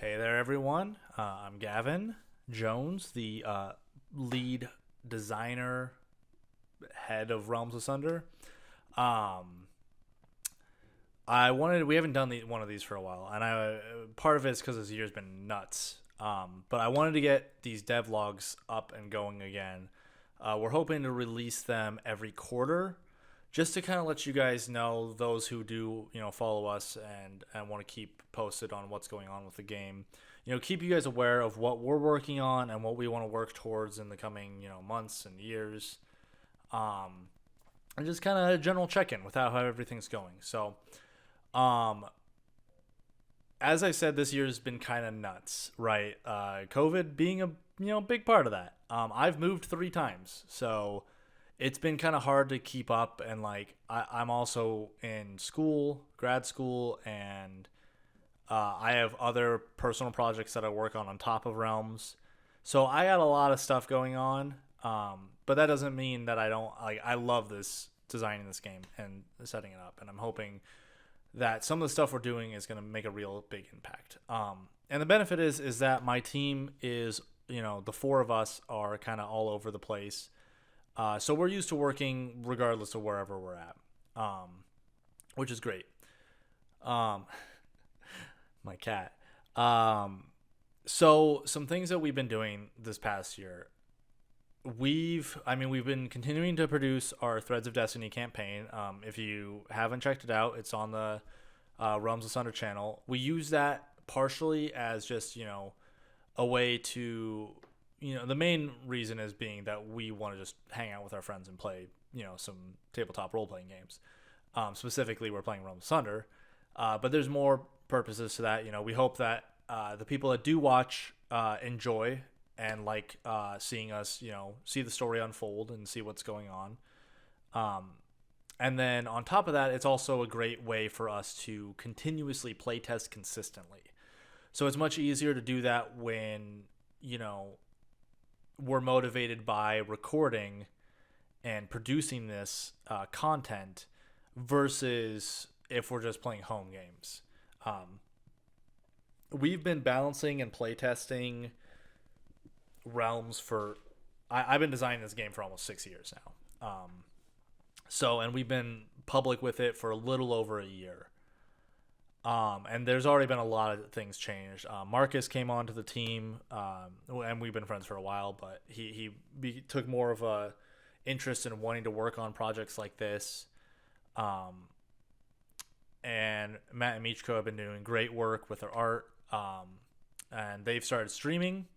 Hey there, everyone. I'm Gavin Jones, the lead designer, head of Realms Asunder. Um, we haven't done one of these for a while, and part of it is because this year's been nuts. But I wanted to get these devlogs up and going again. We're hoping to release them every quarter, just to kind of let you guys know, those who do follow us and want to keep posted on what's going on with the game. Keep you guys aware of what we're working on and what we want to work towards in the coming months and years. Um, and just kind of a general check-in with how everything's going. So, um, as I said, this year's been kind of nuts, right? COVID being a big part of that. I've moved 3 times, so it's been kind of hard to keep up. And like I'm also in school, grad school, and I have other personal projects that I work on top of Realms. So I got a lot of stuff going on. But that doesn't mean that I don't like. I love this designing this game and setting it up, and I'm hoping that some of the stuff we're doing is going to make a real big impact. And the benefit is that my team is, the four of us are kind of all over the place. So we're used to working regardless of wherever we're at, which is great. Um, my cat. So some things that we've been doing this past year. We've been continuing to produce our Threads of Destiny campaign. If you haven't checked it out, it's on the Realms Asunder channel. We use that partially as just a way to the main reason is being that we want to just hang out with our friends and play some tabletop role playing games. Specifically, we're playing Realms Asunder, but there's more purposes to that. We hope that the people that do watch enjoy and like seeing us, see the story unfold and see what's going on. And then on top of that, it's also a great way for us to continuously playtest consistently. So it's much easier to do that when, we're motivated by recording and producing this content versus if we're just playing home games. We've been balancing and playtesting Realms for I've been designing this game for almost 6 years now. And we've been public with it for a little over a year. And there's already been a lot of things changed. Marcus came onto the team, and we've been friends for a while, but took more of a interest in wanting to work on projects like this. And Matt and Michiko have been doing great work with their art, and they've started streaming.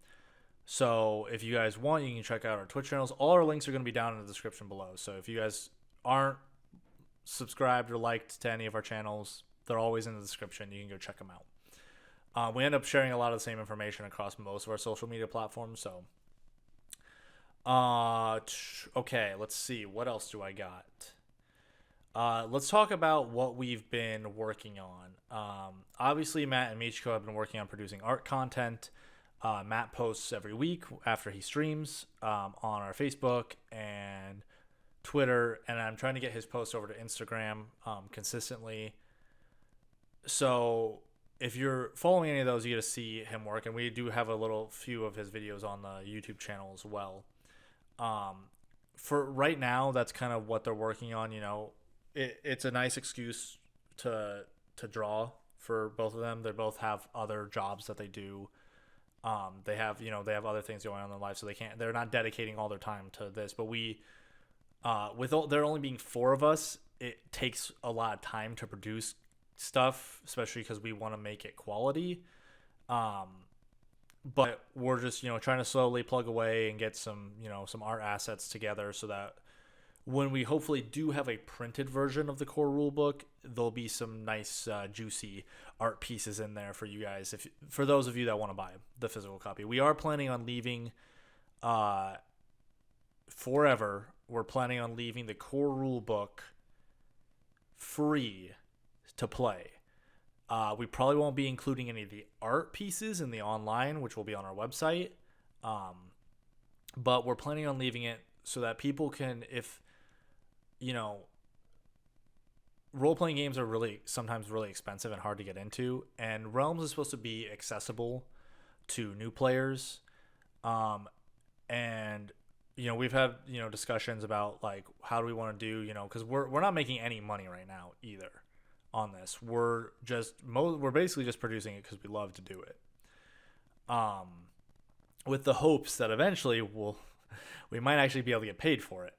So if you guys want, you can check out our Twitch channels. All our links are going to be down in the description below. So if you guys aren't subscribed or liked to any of our channels, they're always in the description. You can go check them out. We end up sharing a lot of the same information across most of our social media platforms. So, okay, let's see. What else do I got? Let's talk about what we've been working on. Obviously, Matt and Michiko have been working on producing art content. Matt posts every week after he streams on our Facebook and Twitter, and I'm trying to get his posts over to Instagram consistently. So if you're following any of those, you get to see him work, and we do have a little few of his videos on the YouTube channel as well. For right now, that's kind of what they're working on. It's a nice excuse to draw for both of them. They both have other jobs that they do. They have other things going on in their life, so they're not dedicating all their time to this. But there only being 4 of us, it takes a lot of time to produce stuff, especially because we want to make it quality. But we're just trying to slowly plug away and get some art assets together so that when we hopefully do have a printed version of the core rulebook, there'll be some nice juicy art pieces in there for you guys, for those of you that want to buy the physical copy. We are planning on leaving forever. We're planning on leaving the core rulebook free to play. We probably won't be including any of the art pieces in the online, which will be on our website. But we're planning on leaving it so that people can, if role playing games are really sometimes really expensive and hard to get into, and Realms is supposed to be accessible to new players. Um, and we've had discussions about like how do we want to do because we're not making any money right now either on this. We're basically just producing it because we love to do it. Um, with the hopes that eventually we might actually be able to get paid for it.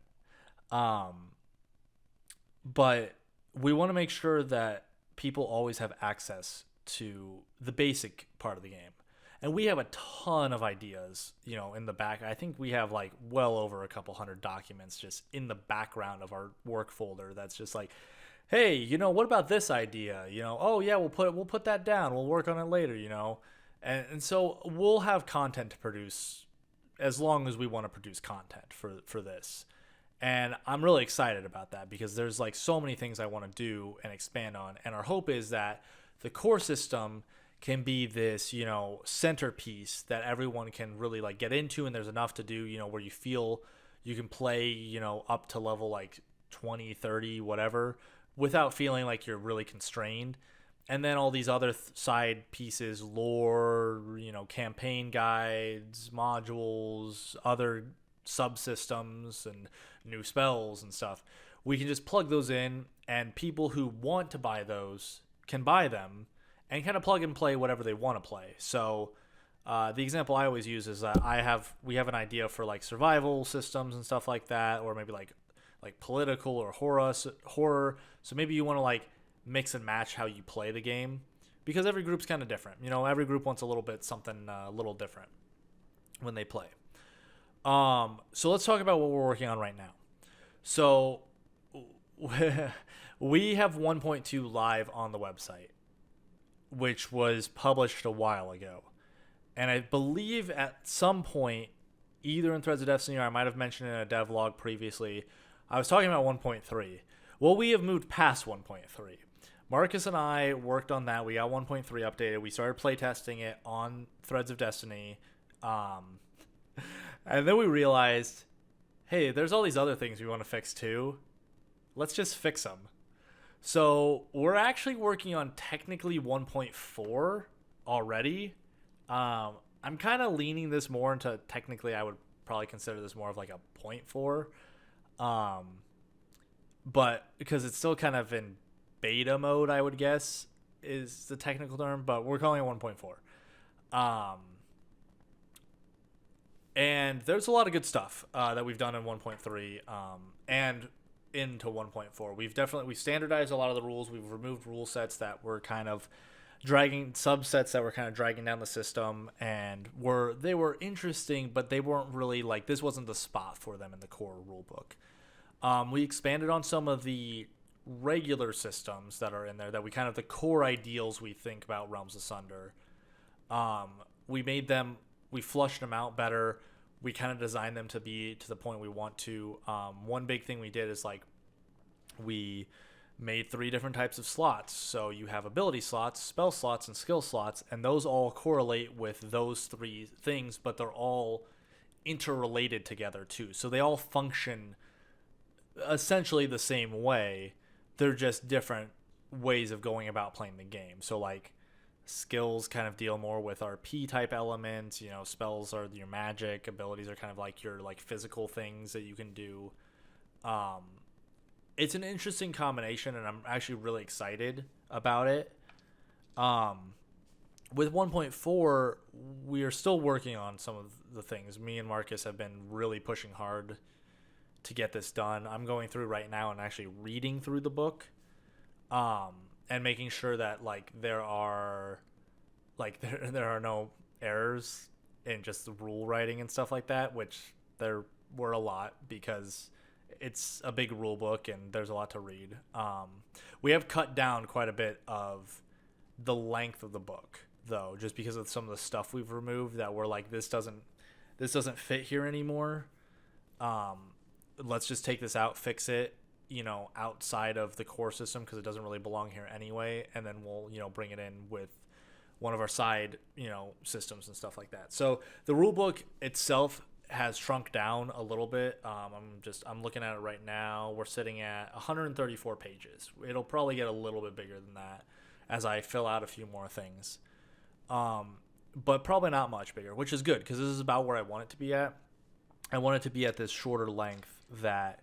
Um, but we want to make sure that people always have access to the basic part of the game. And we have a ton of ideas, in the back. I think we have like well over a couple hundred documents just in the background of our work folder that's just like, hey, what about this idea? Oh yeah, we'll put that down. We'll work on it later. And so we'll have content to produce as long as we want to produce content for this. And I'm really excited about that because there's like so many things I want to do and expand on. And our hope is that the core system can be this, centerpiece that everyone can really like get into, and there's enough to do, where you feel you can play, up to level like 20, 30, whatever, without feeling like you're really constrained. And then all these other side pieces, lore, campaign guides, modules, other subsystems and new spells and stuff. We can just plug those in, and people who want to buy those can buy them and kind of plug and play whatever they want to play. So the example I always use is that we have an idea for like survival systems and stuff like that, or maybe like political or horror. So maybe you want to like mix and match how you play the game, because every group's kind of different. Every group wants a little bit something a little different when they play. So let's talk about what we're working on right now. So we have 1.2 live on the website, which was published a while ago. And I believe at some point, either in Threads of Destiny or I might have mentioned in a devlog previously, I was talking about 1.3. Well, we have moved past 1.3. Marcus and I worked on that. We got 1.3 updated. We started playtesting it on Threads of Destiny. And then we realized, hey, there's all these other things we want to fix too. Let's just fix them. So we're actually working on technically 1.4 already. I'm kind of leaning this more into technically I would probably consider this more of like a 0.4. But because it's still kind of in beta mode, I would guess is the technical term, but we're calling it 1.4. And there's a lot of good stuff that we've done in 1.3 and into 1.4. We've standardized a lot of the rules. We've removed rule sets that were kind of subsets that were kind of dragging down the system, and they were interesting, but they weren't really like, this wasn't the spot for them in the core rulebook. We expanded on some of the regular systems that are in there, that we kind of the core ideals we think about Realms Asunder. We flushed them out better. We kind of designed them to be to the point we want to. One big thing we did is like we made 3 different types of slots. So you have ability slots, spell slots, and skill slots, and those all correlate with those 3 things, but they're all interrelated together too. So they all function essentially the same way. They're just different ways of going about playing the game. So like skills kind of deal more with RP type elements, spells are your magic, abilities are kind of like your like physical things that you can do. It's an interesting combination, and I'm actually really excited about it. With 1.4, we are still working on some of the things. Me and Marcus have been really pushing hard to get this done. I'm going through right now and actually reading through the book, and making sure that like there are no errors in just the rule writing and stuff like that, which there were a lot because it's a big rule book and there's a lot to read. We have cut down quite a bit of the length of the book though, just because of some of the stuff we've removed that we're like, this doesn't fit here anymore. Let's just take this out, fix it, outside of the core system because it doesn't really belong here anyway, and then we'll, bring it in with one of our side, systems and stuff like that. So the rule book itself has shrunk down a little bit. I'm looking at it right now. We're sitting at 134 pages. It'll probably get a little bit bigger than that as I fill out a few more things. But probably not much bigger, which is good because this is about where I want it to be at. I want it to be at this shorter length that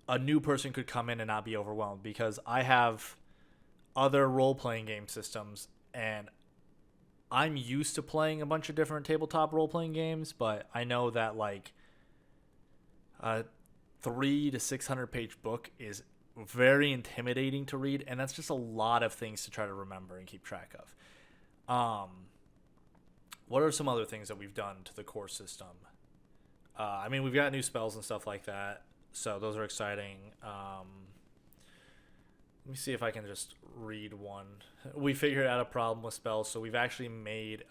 a new person could come in and not be overwhelmed, because I have other role-playing game systems and I'm used to playing a bunch of different tabletop role-playing games, but I know that like a 300 to 600 page book is very intimidating to read, and that's just a lot of things to try to remember and keep track of. What are some other things that we've done to the core system? I mean, we've got new spells and stuff like that, so those are exciting. Let me see if I can just read one. We figured out a problem with spells, so we've actually made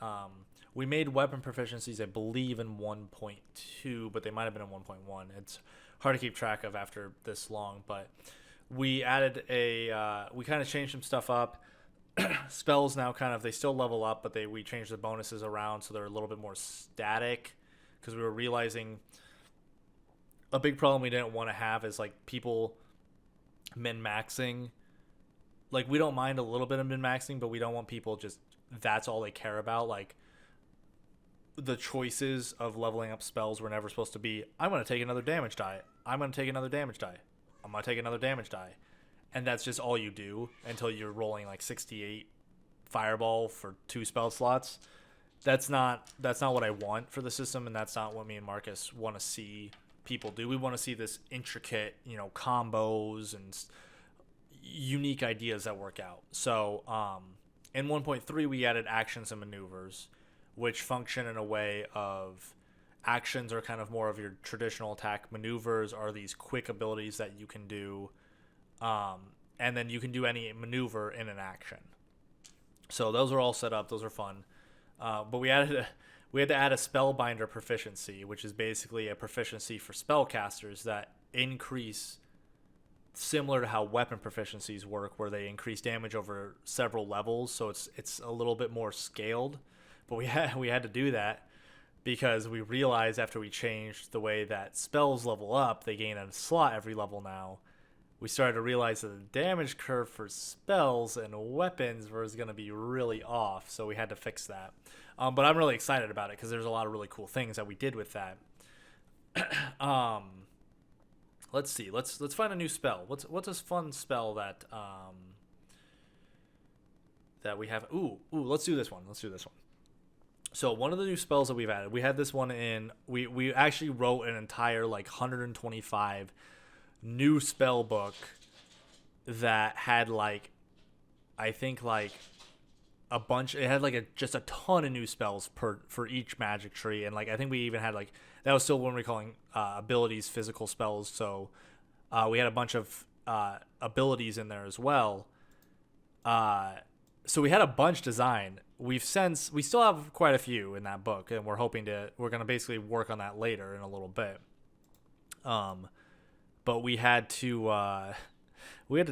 we made weapon proficiencies, I believe, in 1.2, but they might have been in 1.1. It's hard to keep track of after this long, but we added we kind of changed some stuff up. Spells now kind of, they still level up, but we changed the bonuses around so they're a little bit more static, because we were realizing a big problem we didn't want to have is like people min-maxing. Like, we don't mind a little bit of min-maxing, but we don't want people just, that's all they care about. Like, the choices of leveling up spells were never supposed to be, I'm going to take another damage die. I'm going to take another damage die. I'm going to take another damage die. And that's just all you do until you're rolling like 68 fireball for 2 spell slots. That's not what I want for the system, and that's not what me and Marcus want to see people do. We want to see this intricate, combos and unique ideas that work out. So in 1.3 we added actions and maneuvers, which function in a way of actions are kind of more of your traditional attack. Maneuvers are these quick abilities that you can do, and then you can do any maneuver in an action. So those are all set up. Those are fun. But we had to add a spellbinder proficiency, which is basically a proficiency for spellcasters that increase, similar to how weapon proficiencies work, where they increase damage over several levels. So it's a little bit more scaled. But we had to do that because we realized after we changed the way that spells level up, they gain a slot every level now. We started to realize that the damage curve for spells and weapons was going to be really off, so we had to fix that. But I'm really excited about it because there's a lot of really cool things that we did with that. Let's see. Let's find a new spell. What's a fun spell that that we have? Ooh, let's do this one. So one of the new spells that we've added, we had this one in. We actually wrote an entire like 125 new spell book that had like, I think like a bunch. It had like just a ton of new spells for each magic tree, and like I think we even had like, that was still when we were calling abilities physical spells. So we had a bunch of abilities in there as well. So we had a bunch designed. We still have quite a few in that book, and we're gonna basically work on that later in a little bit. But we had to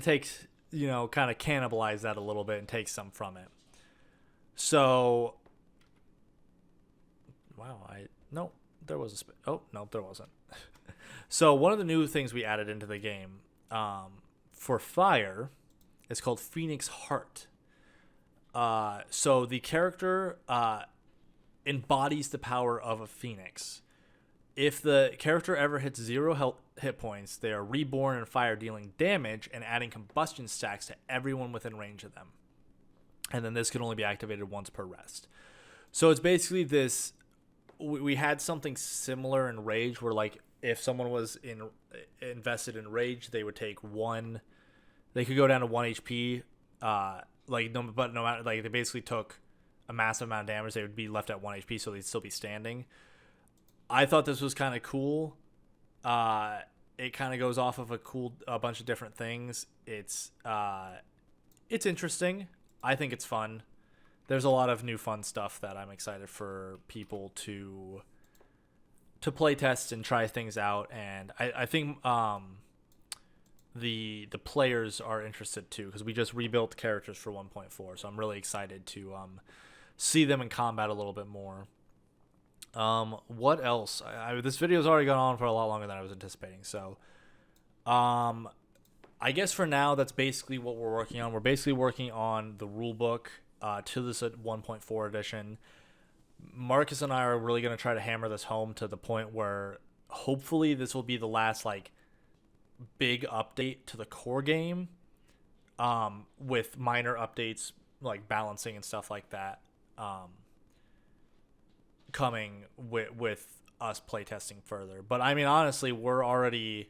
take, kind of cannibalize that a little bit and take some from it. So, wow, there was there wasn't. So one of the new things we added into the game for fire is called Phoenix Heart. So the character embodies the power of a phoenix. If the character ever hits 0 hit points, they are reborn in fire, dealing damage and adding combustion stacks to everyone within range of them. And then this can only be activated once per rest. So it's basically this. We had something similar in Rage, where like if someone was invested in Rage, they would take 1. They could go down to 1 HP. No matter, like, they basically took a massive amount of damage. They would be left at 1 HP, so they'd still be standing. I thought this was kind of cool. It kind of goes off of a bunch of different things. It's interesting. I think it's fun. There's a lot of new fun stuff that I'm excited for people to play test and try things out, and I think the players are interested too, because we just rebuilt characters for 1.4, so I'm really excited to see them in combat a little bit more. What else? This video's already gone on for a lot longer than I was anticipating. So, um, I guess for now, that's basically what we're working on. We're basically working on the rulebook to this at 1.4 edition. Marcus and I are really going to try to hammer this home to the point where hopefully this will be the last like big update to the core game, with minor updates like balancing and stuff like that, coming with us playtesting further. But I mean, honestly, we're already,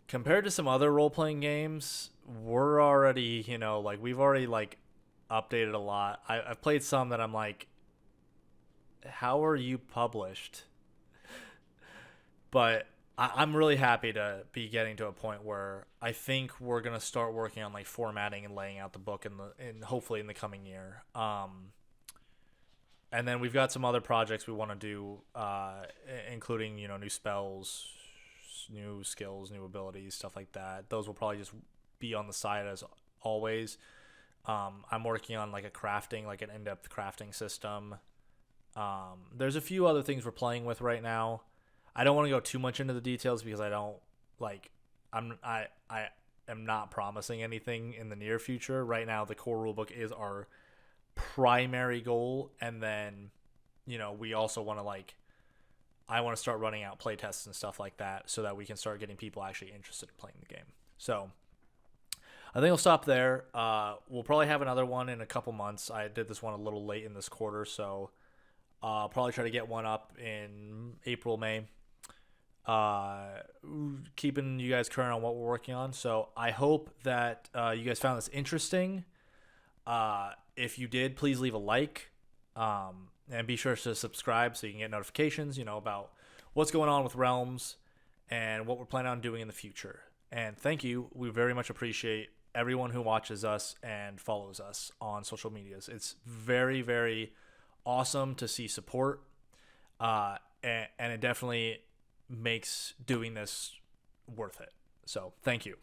compared to some other role playing games, we're already, like we've already like updated a lot. I've played some that I'm like, how are you published? But I'm really happy to be getting to a point where I think we're gonna start working on like formatting and laying out the book in hopefully in the coming year. And then we've got some other projects we want to do, including new spells, new skills, new abilities, stuff like that. Those will probably just be on the side as always. I'm working on like a crafting, like an in-depth crafting system. There's a few other things we're playing with right now. I don't want to go too much into the details because I don't like. I am not promising anything in the near future. Right now, the core rulebook is our primary goal, and then we also want to like. I want to start running out playtests and stuff like that so that we can start getting people actually interested in playing the game. So I think I'll stop there. We'll probably have another one in a couple months. I did this one a little late in this quarter, so I'll probably try to get one up in April, May. Keeping you guys current on what we're working on. So I hope that you guys found this interesting. If you did, please leave a like, and be sure to subscribe so you can get notifications, about what's going on with Realms and what we're planning on doing in the future. And thank you. We very much appreciate everyone who watches us and follows us on social medias. It's very, very awesome to see support, and it definitely makes doing this worth it. So thank you.